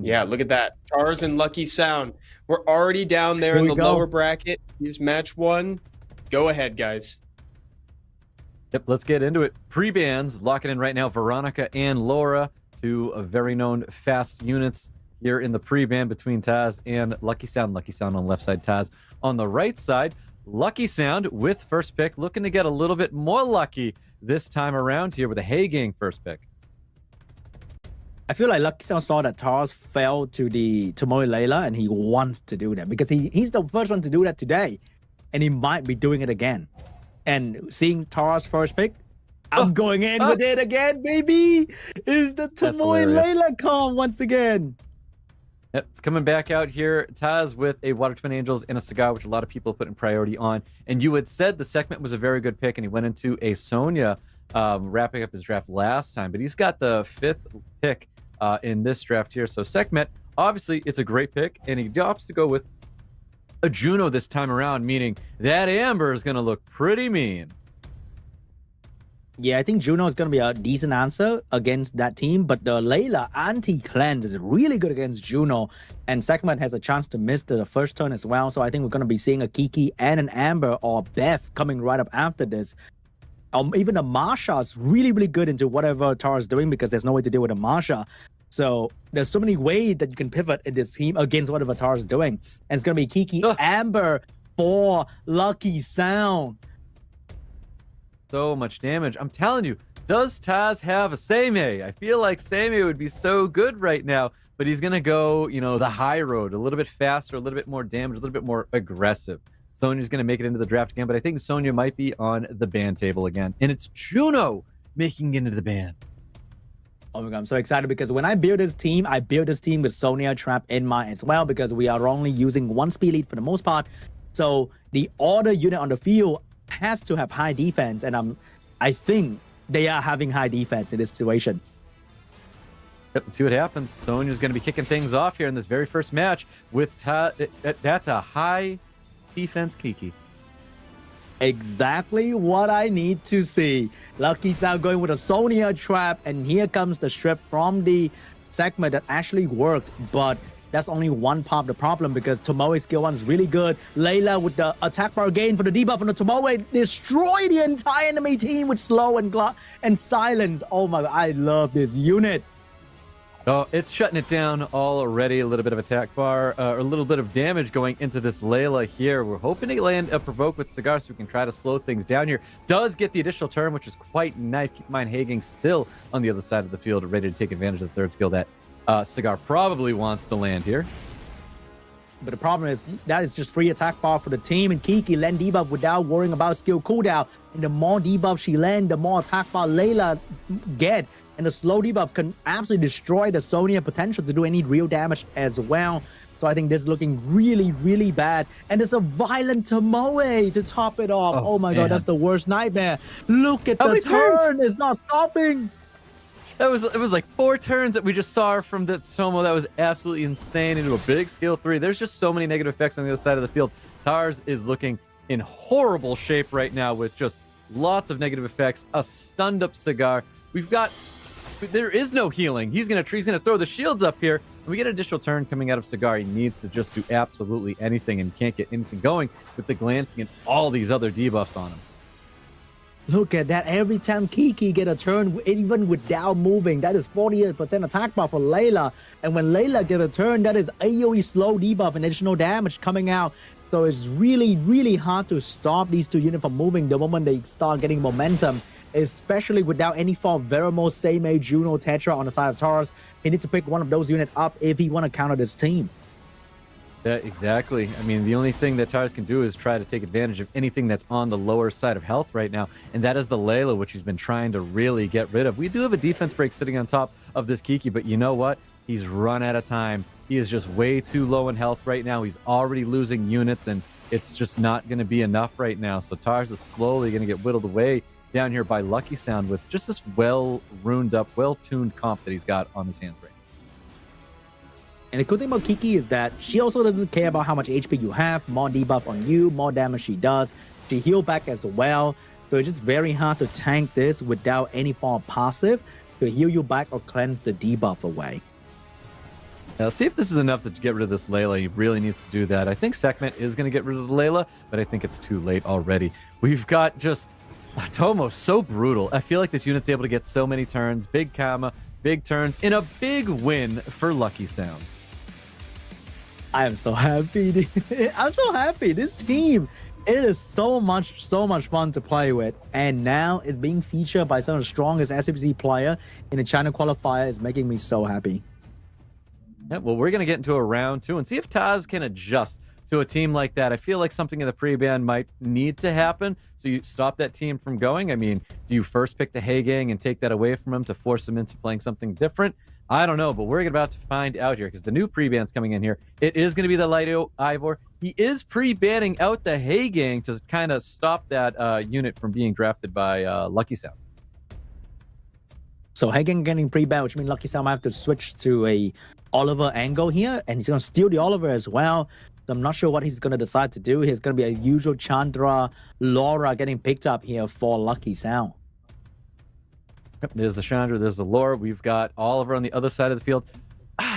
Yeah, look at that. TARS and Luckysound. We're already down there in the lower bracket. Here's match 1. Go ahead, guys. Yep, let's get into it. Pre-bans locking in right now. Veronica and Laura, two very known fast units here in the pre-ban between Taz and Luckysound. Luckysound on the left side, Taz on the right side. Luckysound with first pick, looking to get a little bit more lucky this time around here with a Hey Gang first pick. I feel like Luckysound saw that TARS fell to the Tomoe Layla, and he wants to do that because he's the first one to do that today, and he might be doing it again. And seeing TARS first pick, I'm going in with it again, baby. Is the Tomoe Layla comp once again? Yep, it's coming back out here. Taz with a Water Twin Angels and a cigar, which a lot of people put in priority on. And you had said the segment was a very good pick, and he went into a Sonya wrapping up his draft last time. But he's got the 5th pick in this draft here. So Sekhmet, obviously, it's a great pick, and he opts to go with a Juno this time around, meaning that Amber is going to look pretty mean. Yeah, I think Juno is going to be a decent answer against that team, but the Layla anti-cleanse is really good against Juno, and Sekhmet has a chance to miss the first turn as well, so I think we're going to be seeing a Kiki and an Amber or Beth coming right up after this. Even a Marsha is really, really good into whatever Tara is doing because there's no way to deal with a Marsha. So there's so many ways that you can pivot in this team against whatever Tara is doing. And it's going to be Kiki Amber for Luckysound. So much damage. I'm telling you, does Taz have a Seimei? I feel like Seimei would be so good right now, but he's going to go, you know, the high road, a little bit faster, a little bit more damage, a little bit more aggressive. Sonya's going to make it into the draft again, but I think Sonya might be on the ban table again. And it's Juno making it into the ban. Oh my God, I'm so excited because when I build this team, I build this team with Sonya Trap in mind as well because we are only using one speed lead for the most part. So the other unit on the field has to have high defense, and I think they are having high defense in this situation. Yep, let's see what happens. Sonya's going to be kicking things off here in this very first match with that's a high defense Kiki. Exactly what I need to see. Luckysound going with a Sonya Trap, and here comes the strip from the segment that actually worked, but that's only one part of the problem because Tomoe's skill 1 is really good. Layla with the attack bar gain for the debuff on the Tomoe destroy the entire enemy team with slow and silence. Oh my God, I love this unit. Oh, it's shutting it down already. A little bit of attack bar, a little bit of damage going into this Layla here. We're hoping to land a provoke with Cigar so we can try to slow things down here. Does get the additional turn, which is quite nice. Keep in mind, Hagang still on the other side of the field, ready to take advantage of the third skill that Cigar probably wants to land here. But the problem is that is just free attack bar for the team, and Kiki land debuff without worrying about skill cooldown. And the more debuff she land, the more attack bar Layla get. And the slow debuff can absolutely destroy the Sonya potential to do any real damage as well. So I think this is looking really, really bad. And there's a violent Tomoe to top it off. Oh my God, that's the worst nightmare. Look at the turn. It's not stopping. It was like 4 turns that we just saw from that Tomo. That was absolutely insane into a big skill 3. There's just so many negative effects on the other side of the field. TARS is looking in horrible shape right now with just lots of negative effects. A stunned up Cigar. There is no healing. He's gonna throw the shields up here. And we get an additional turn coming out of Cigar. He needs to just do absolutely anything and can't get anything going with the glancing and all these other debuffs on him. Look at that. Every time Kiki get a turn, even without moving, that is 48% attack bar for Layla. And when Layla get a turn, that is AoE slow debuff and additional damage coming out. So it's really, really hard to stop these two units from moving the moment they start getting momentum, especially without any form of Verimo, Seimei, Juno, Tetra on the side of TARS. He needs to pick one of those units up if he want to counter this team. Yeah, exactly. I mean, the only thing that TARS can do is try to take advantage of anything that's on the lower side of health right now, and that is the Layla, which he's been trying to really get rid of. We do have a defense break sitting on top of this Kiki, but you know what? He's run out of time. He is just way too low in health right now. He's already losing units, and it's just not going to be enough right now. So TARS is slowly going to get whittled away down here by Luckysound with just this well-runed up, well-tuned comp that he's got on his hands right now. And the cool thing about Kiki is that she also doesn't care about how much HP you have. More debuff on you, more damage she does. She heal back as well. So it's just very hard to tank this without any form of passive to heal you back or cleanse the debuff away. Let's see if this is enough to get rid of this Layla. He really needs to do that. I think Sekhmet is going to get rid of the Layla, but I think it's too late already. We've got just Tomo so brutal. I feel like this unit's able to get so many turns, big Kama, big turns, in a big win for Luckysound. I am so happy. I'm so happy. This team, it is so much fun to play with. And now it's being featured by some of the strongest SWC player in the China qualifier. Is making me so happy. Yeah, well, we're going to get into a round 2 and see if TARS can adjust to a team like that. I feel like something in the pre-ban might need to happen, so you stop that team from going. I mean, do you first pick the Hay Gang and take that away from them to force them into playing something different? I don't know, but we're about to find out here because the new pre-ban's coming in here. It is going to be the Light Ivor. He is pre-banning out the Hay Gang to kind of stop that unit from being drafted by Luckysound. So Hay Gang getting pre-ban, which means Luckysound might have to switch to a Oliver angle here, and he's going to steal the Oliver as well. So I'm not sure what he's going to decide to do. He's going to be a usual Chandra, Laura getting picked up here for Luckysound. Yep, there's the Chandra, there's the Laura. We've got Oliver on the other side of the field.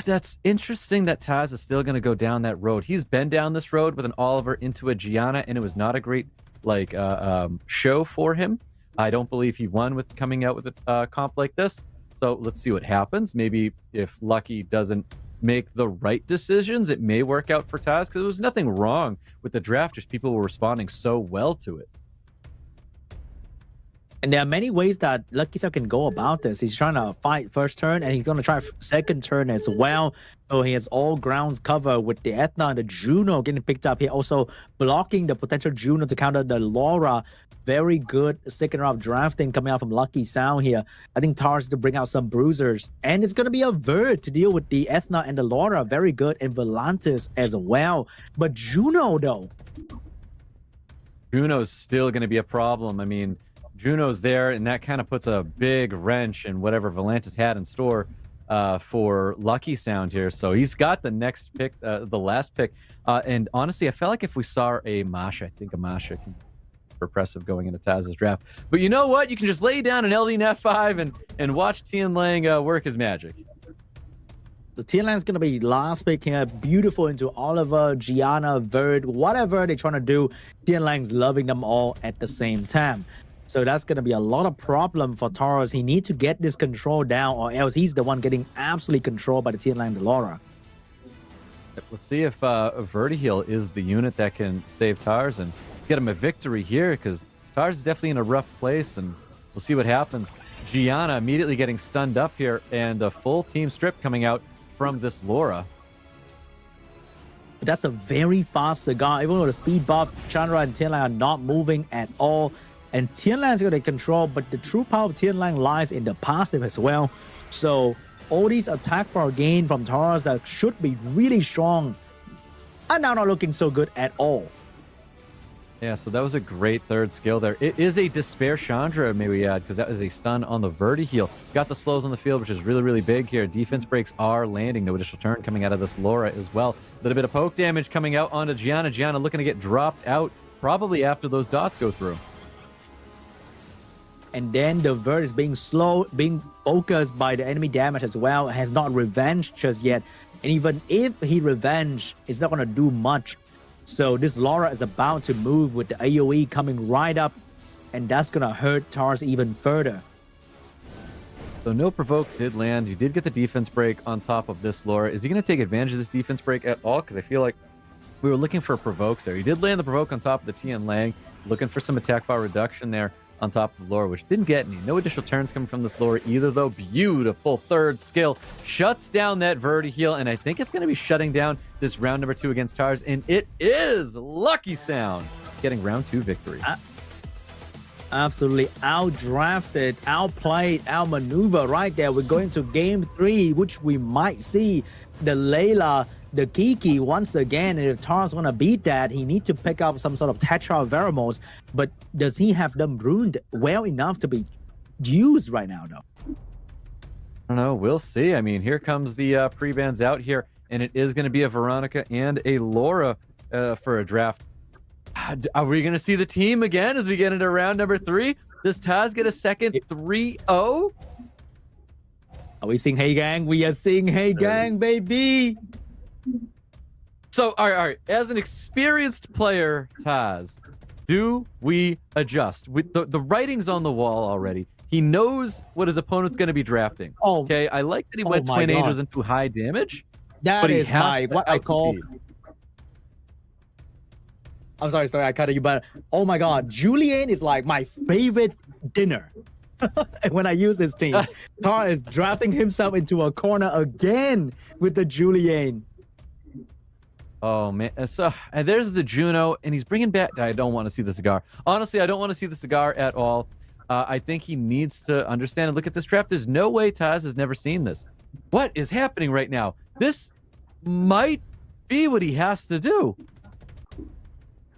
That's interesting that TARS is still going to go down that road. He's been down this road with an Oliver into a Gianna, and it was not a great show for him. I don't believe he won with coming out with a comp like this. So let's see what happens. Maybe if Lucky doesn't make the right decisions, it may work out for TARS, because there was nothing wrong with the draft. Just people were responding so well to it. And there are many ways that Luckysound can go about this. He's trying to fight first turn, and he's going to try second turn as well. So he has all grounds covered with the Ethna and the Juno getting picked up here. Also blocking the potential Juno to counter the Laura. Very good second round drafting coming out from Luckysound here. I think TARS to bring out some bruisers. And it's going to be a Verd to deal with the Ethna and the Laura. Very good. And Volantis as well. But Juno, though. Juno's still going to be a problem. I mean, Juno's there, and that kind of puts a big wrench in whatever Volantis had in store for Luckysound here. So he's got the next pick, the last pick. And honestly, I felt like if we saw a Masha, I think a Masha can be impressive going into Taz's draft. But you know what? You can just lay down an LD in F5 and watch Tian Lang work his magic. So Tian Lang's going to be last pick here. Beautiful into Oliver, Gianna, Verd, whatever they're trying to do. Tian Lang's loving them all at the same time. So that's going to be a lot of problem for TARS. He needs to get this control down, or else he's the one getting absolutely controlled by the Tian Lang Laura. Let's see if Vertiheal is the unit that can save TARS and get him a victory here, because TARS is definitely in a rough place, and we'll see what happens. Gianna immediately getting stunned up here, and a full team strip coming out from this Laura. That's a very fast cigar. Even though the speed buff, Chandra and Tian Lang are not moving at all. And Tian Lang's going to control, but the true power of Tian Lang lies in the passive as well. So all these attack power gain from TARS that should be really strong are now not looking so good at all. Yeah, so that was a great third skill there. It is a Despair Chandra, may we add, because that is a stun on the Vertiheal. Got the slows on the field, which is really, really big here. Defense breaks are landing. No additional turn coming out of this Laura as well. A little bit of poke damage coming out onto Gianna. Gianna looking to get dropped out probably after those dots go through. And then the Verd is being slow, being focused by the enemy damage as well. Has not revenged just yet. And even if he revenge, it's not going to do much. So this Laura is about to move with the AoE coming right up. And that's going to hurt TARS even further. So no provoke did land. He did get the defense break on top of this Laura. Is he going to take advantage of this defense break at all? Because I feel like we were looking for provokes there. He did land the provoke on top of the Tian Lang. Looking for some attack power reduction there on top of the Laura, which didn't get any. No additional turns coming from this Laura either, though. Beautiful third skill. Shuts down that Vertiheal, and I think it's going to be shutting down this round number 2 against TARS, and it is Luckysound getting round 2 victory. Absolutely outdrafted, outplayed, outmaneuvered right there. We're going to game 3, which we might see the Layla, the Kiki once again. And if TARS want to beat that, he needs to pick up some sort of Tetra Veramos. But does he have them ruined well enough to be used right now, though? I don't know. We'll see. I mean, here comes the pre-bans out here, and it is going to be a Veronica and a Laura for a draft. Are we going to see the team again as we get into round number 3? Does Taz get a second 3-0? Are we seeing Hey Gang? We are seeing Hey Gang, baby. So, all right. As an experienced player, Taz, do we adjust? With the writing's on the wall already. He knows what his opponent's going to be drafting. Oh, okay. I like that he went my Twin God. Angels into high damage. That but he is has what I call. outspeed. I'm sorry, I cut you, but oh my God, Julian is like my favorite dinner. When I use this team, TARS is drafting himself into a corner again with the Julian. Oh man, so and there's the Juno, and he's bringing back. I don't want to see the cigar. Honestly, I don't want to see the cigar at all. I think he needs to understand and look at this draft. There's no way Taz has never seen this. What is happening right now? This might be what he has to do.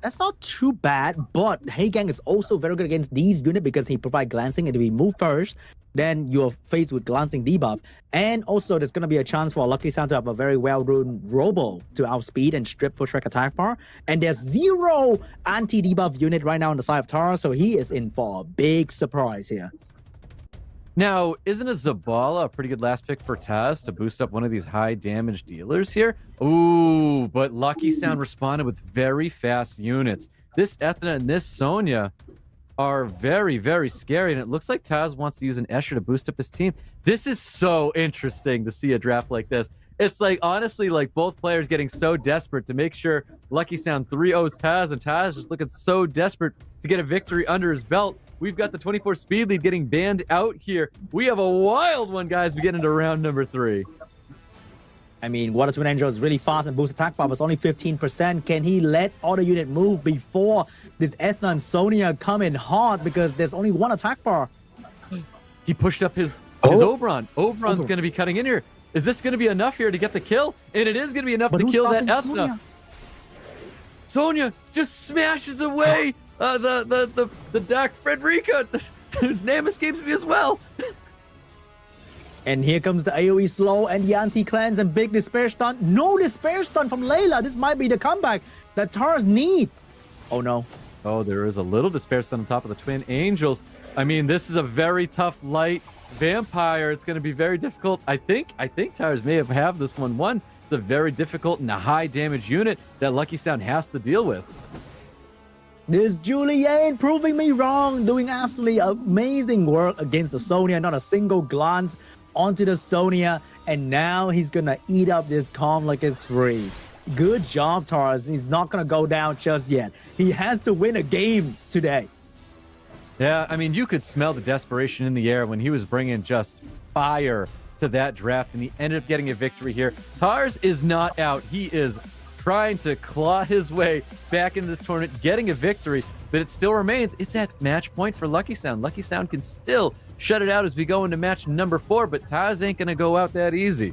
That's not too bad, but Hey Gang is also very good against these units because he provides glancing, and if he move first, then you're faced with glancing debuff. And also, there's going to be a chance for Luckysound to have a very well-run Robo to outspeed and strip push track attack bar. And there's 0 anti-debuff unit right now on the side of TARS, so he is in for a big surprise here. Now, isn't a Zabala a pretty good last pick for Taz to boost up one of these high damage dealers here? Ooh, but Luckysound responded with very fast units. This Ethna and this Sonya are very, very scary, and it looks like Taz wants to use an Escher to boost up his team. This is so interesting to see a draft like this. It's like, honestly, like both players getting so desperate to make sure Luckysound 3-0s Taz, and Taz just looking so desperate to get a victory under his belt. We've got the 24 speed lead getting banned out here. We have a wild one, guys. We get into round number 3. I mean, Water Twin Angel is really fast and boost attack bar, but it's only 15%. Can he let auto unit move before this Ethna and Sonya come in hard because there's only 1 attack bar? He pushed up his Oberon. Oberon's going to be cutting in here. Is this going to be enough here to get the kill? And it is going to be enough to kill that Ethna. Sonya just smashes away the Dark Frederica, whose name escapes me as well. And here comes the AoE slow and the anti-cleanse and big despair stun. No despair stun from Layla. This might be the comeback that TARS need. Oh no. Oh, there is a little despair stun on top of the Twin Angels. I mean, this is a very tough light vampire. It's going to be very difficult. I think TARS may have this one won. It's a very difficult and a high damage unit that Luckysound has to deal with. This Julian proving me wrong, doing absolutely amazing work against the Sonya. Not a single glance onto the Sonya, and now he's gonna eat up this calm like it's free. Good job, TARS. He's not gonna go down just yet. He has to win a game today. Yeah, I mean, you could smell the desperation in the air when he was bringing just fire to that draft, and he ended up getting a victory here. TARS is not out. He is trying to claw his way back into this tournament, getting a victory, but it still remains. It's at match point for Luckysound. Luckysound can still shut it out as we go into match number 4, but TARS ain't going to go out that easy.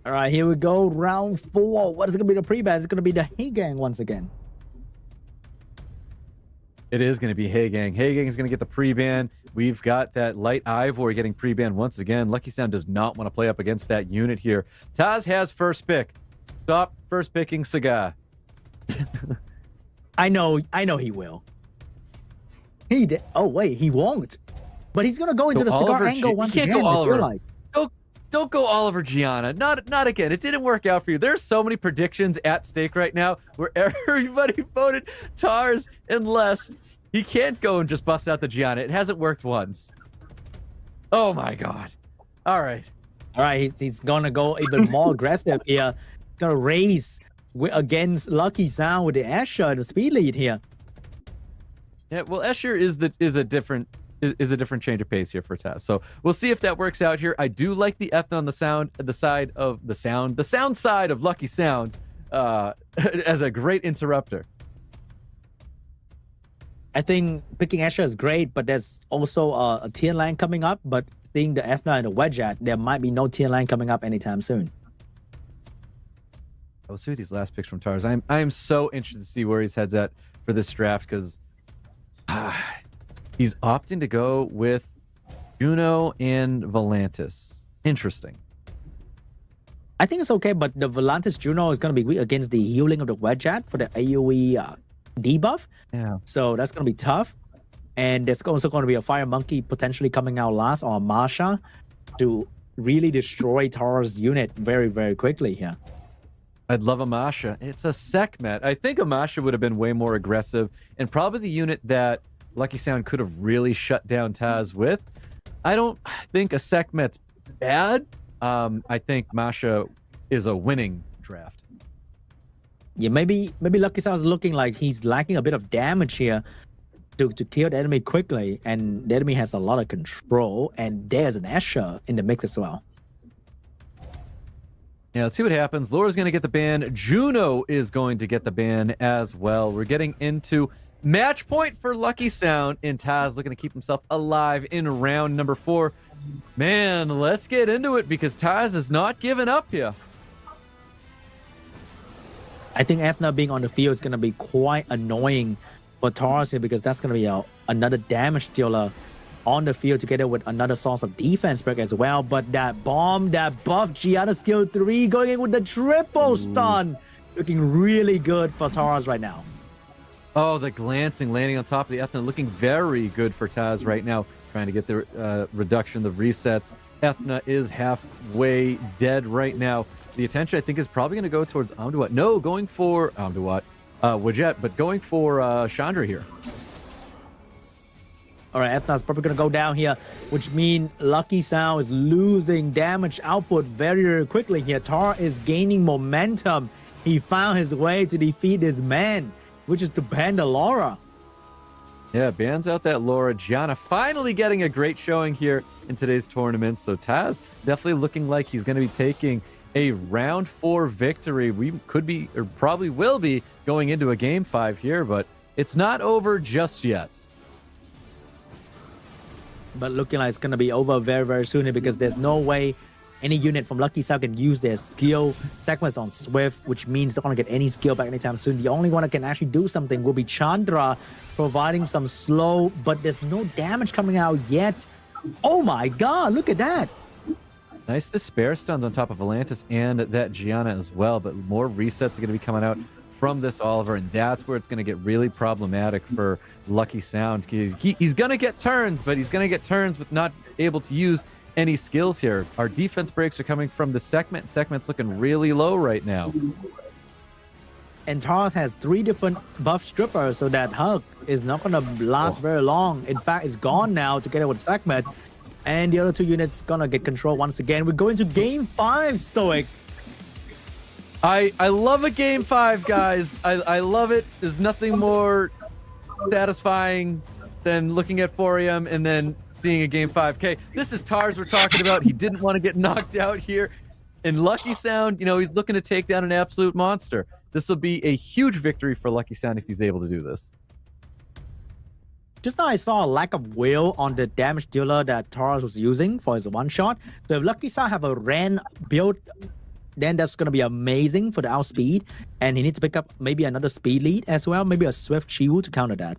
All right, here we go. Round 4. What is it going to be the pre-ban? It's going to be the Hey Gang once again. It is going to be Hey Gang. Hey Gang is going to get the pre-ban. We've got that Light Ivor getting pre-ban once again. Luckysound does not want to play up against that unit here. Taz has first pick. Stop first picking Cigar. I know he will. He did. Oh wait, he won't. But he's gonna go into the cigar angle once again. I feel like. Don't go Oliver Gianna. Not again. It didn't work out for you. There's so many predictions at stake right now where everybody voted TARS unless he can't go and just bust out the Gianna. It hasn't worked once. Oh my God. All right. He's gonna go even more aggressive here. Gonna race against Luckysound with the Escher, the speed lead here. Yeah, well, Escher is a different change of pace here for Taz. So we'll see if that works out here. I do like the Ethna on the sound side of Luckysound as a great interrupter. I think picking Escher is great, but there's also a tier line coming up. But seeing the Ethna and the Wedgeat, there might be no tier line coming up anytime soon. We'll see with these last picks from TARS. I am so interested to see where his head's at for this draft because he's opting to go with Juno and Volantis. Interesting. I think it's okay, but the Volantis Juno is going to be weak against the healing of the Wedgeat for the AoE debuff. Yeah. So that's going to be tough. And there's also going to be a Fire Monkey potentially coming out last, or Masha, to really destroy TARS unit very, very quickly here. I'd love a Masha. It's a Sekhmet. I think a Masha would have been way more aggressive and probably the unit that Luckysound could have really shut down Taz with. I don't think a Sekhmet's bad. I think Masha is a winning draft. Yeah, maybe Luckysound's looking like he's lacking a bit of damage here to kill the enemy quickly, and the enemy has a lot of control, and there's an Escher in the mix as well. Yeah, let's see what happens. Laura's going to get the ban. Juno is going to get the ban as well. We're getting into match point for Luckysound, and Taz looking to keep himself alive in round number 4. Man, let's get into it because Taz is not giving up here. I think Ethna being on the field is going to be quite annoying for TARS here, because that's going to be another damage dealer on the field together with another source of defense break as well. But that bomb, that buff, Gianna skill 3 going in with the triple stun. Looking really good for TARS right now. Oh, the glancing landing on top of the Ethna, looking very good for Taz right now. Trying to get the reduction, the resets. Ethna is halfway dead right now. The attention, I think, is probably going to go towards Amduat. No, going for Amduat, Wajet, but going for Chandra here. All right, Ethna's probably going to go down here, which means Luckysound is losing damage output very, very quickly here. Tar is gaining momentum. He found his way to defeat this man, which is to ban the Laura. Yeah, bans out that Laura. Gianna finally getting a great showing here in today's tournament. So Taz definitely looking like he's going to be taking a round 4 victory. We could be, or probably will be, going into a game 5 here, but it's not over just yet. But looking like it's going to be over very, very soon here, because there's no way any unit from Luckysound can use their skill segments on Swift, which means they're not going to get any skill back anytime soon. The only one that can actually do something will be Chandra, providing some slow, but there's no damage coming out yet. Oh my god, look at that. Nice despair stuns on top of Volantis and that Gianna as well, but more resets are going to be coming out from this Oliver, and that's where it's going to get really problematic for Luckysound. He's going to get turns, but he's going to get turns with not able to use any skills here. Our defense breaks are coming from the Sekhmet. Sekhmet's looking really low right now. And TARS has 3 different buff strippers, so that Hug is not going to last very long. In fact, it's gone now together with Sekhmet. And the other 2 units going to get control once again. We're going to game 5, Stoic. I love a game 5, guys. I love it. There's nothing more satisfying than looking at Forium and then seeing a game 5. Okay, this is TARS we're talking about. He didn't want to get knocked out here. And Luckysound, you know, he's looking to take down an absolute monster. This will be a huge victory for Luckysound if he's able to do this. Just now I saw a lack of will on the damage dealer that TARS was using for his one-shot. So if Luckysound have a Ren build, then that's going to be amazing for the outspeed. And he needs to pick up maybe another speed lead as well. Maybe a Swift Chiwu to counter that.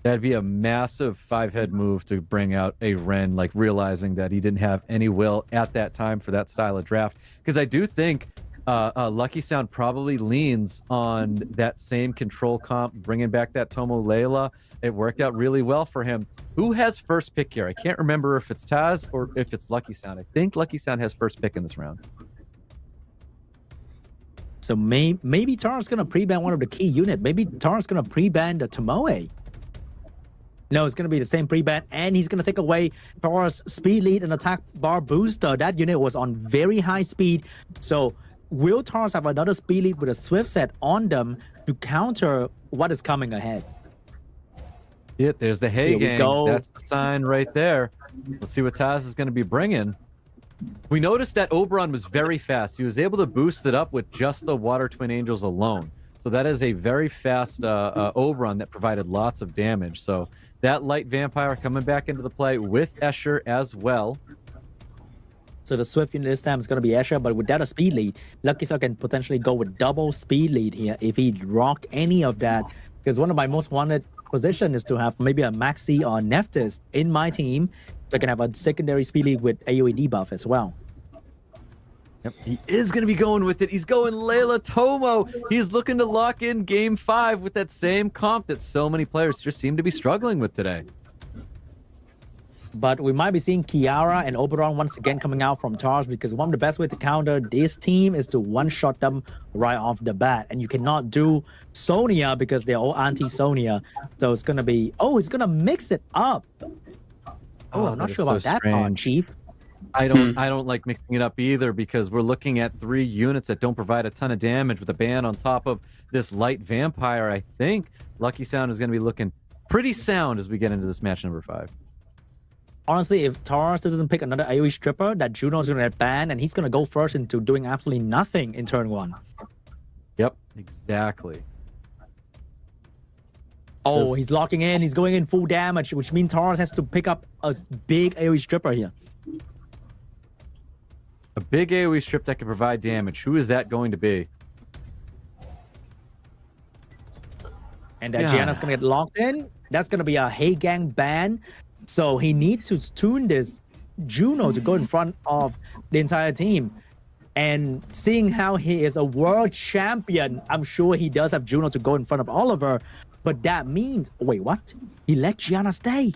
That'd be a massive 5-head move to bring out a Ren, like realizing that he didn't have any will at that time for that style of draft. Because I do think Luckysound probably leans on that same control comp, bringing back that Tomo Layla. It worked out really well for him. Who has first pick here? I can't remember if it's Taz or if it's Luckysound. I think Luckysound has first pick in this round. So maybe TARS going to pre-ban one of the key unit. Maybe TARS going to pre-ban the Tomoe. No, it's going to be the same pre-ban, and he's going to take away TARS speed lead and attack bar booster. That unit was on very high speed. So will TARS have another speed lead with a Swift set on them to counter what is coming ahead? Yeah, there's the Hey Gang. That's the sign right there. Let's see what Taz is going to be bringing. We noticed that Oberon was very fast. He was able to boost it up with just the Water Twin Angels alone. So that is a very fast Oberon that provided lots of damage. So that Light Vampire coming back into the play with Escher as well. So the Swift unit this time is going to be Escher, but without a speed lead, Luckysound can potentially go with double speed lead here if he rock any of that. Because one of my most wanted position is to have maybe a Maxi or Nephthys in my team, so I can have a secondary speed lead with AoE debuff as well. Yep, he is going to be going with it. He's going Layla Tomo. He's looking to lock in game 5 with that same comp that so many players just seem to be struggling with today. But we might be seeing Kiara and Oberon once again coming out from TARS, because one of the best way to counter this team is to one-shot them right off the bat. And you cannot do Sonya because they're all anti-Sonya. So it's going to be... Oh, it's going to mix it up. Oh, I'm not sure about that part, Chief. I don't like mixing it up either, because we're looking at 3 units that don't provide a ton of damage with a ban on top of this light vampire. I think Luckysound is going to be looking pretty sound as we get into this match number 5. Honestly, if TARS doesn't pick another AoE stripper, that Juno's going to get banned, and he's going to go first into doing absolutely nothing in turn 1. Yep, exactly. Oh, he's locking in. He's going in full damage, which means TARS has to pick up a big AoE stripper here. A big AoE strip that can provide damage. Who is that going to be? And Gianna's going to get locked in. That's going to be a Hey Gang ban. So he needs to tune this Juno to go in front of the entire team. And seeing how he is a world champion, I'm sure he does have Juno to go in front of Oliver. But that means... Wait, what? He let Gianna stay.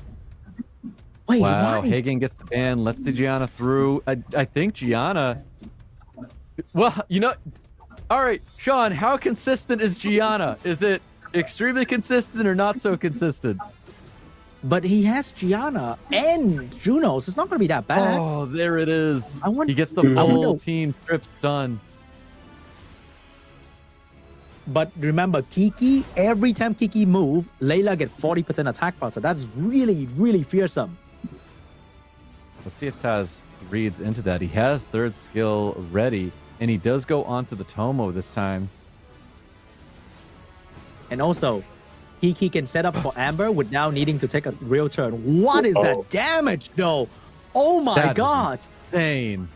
Wait, wow, why? Hagen gets the ban, lets the Gianna through. I think Gianna... Well, you know... All right, Sean, how consistent is Gianna? Is it extremely consistent or not so consistent? But he has Gianna and Juno, so it's not going to be that bad. Oh, there it is. He gets the I full wonder... team strip stun. But remember, Kiki, every time Kiki move, Layla gets 40% attack power. So that's really, really fearsome. Let's see if Taz reads into that. He has 3rd skill ready, and he does go onto the Tomo this time. And also, Kiki can set up for Amber without needing to take a real turn. What is that damage, though? Oh my god. Insane.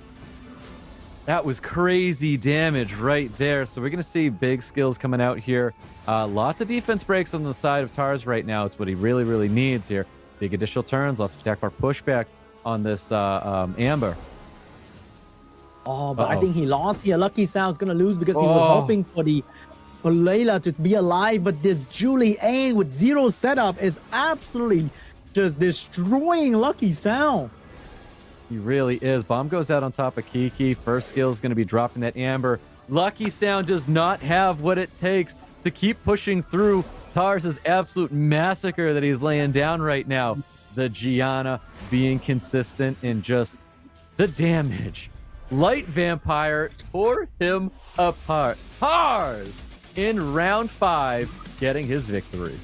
That was crazy damage right there. So we're going to see big skills coming out here. Lots of defense breaks on the side of TARS right now. It's what he really, really needs here. Big additional turns, lots of attack bar pushback on this Amber. Oh, but I think he lost here. Luckysound's going to lose because he was hoping for Layla to be alive. But this Julian with 0 setup is absolutely just destroying Luckysound. He really is. Bomb goes out on top of Kiki. First skill is going to be dropping that Amber. Luckysound does not have what it takes to keep pushing through TARS' absolute massacre that he's laying down right now. The Gianna being consistent in just the damage. Light Vampire tore him apart. TARS in round 5 getting his victory.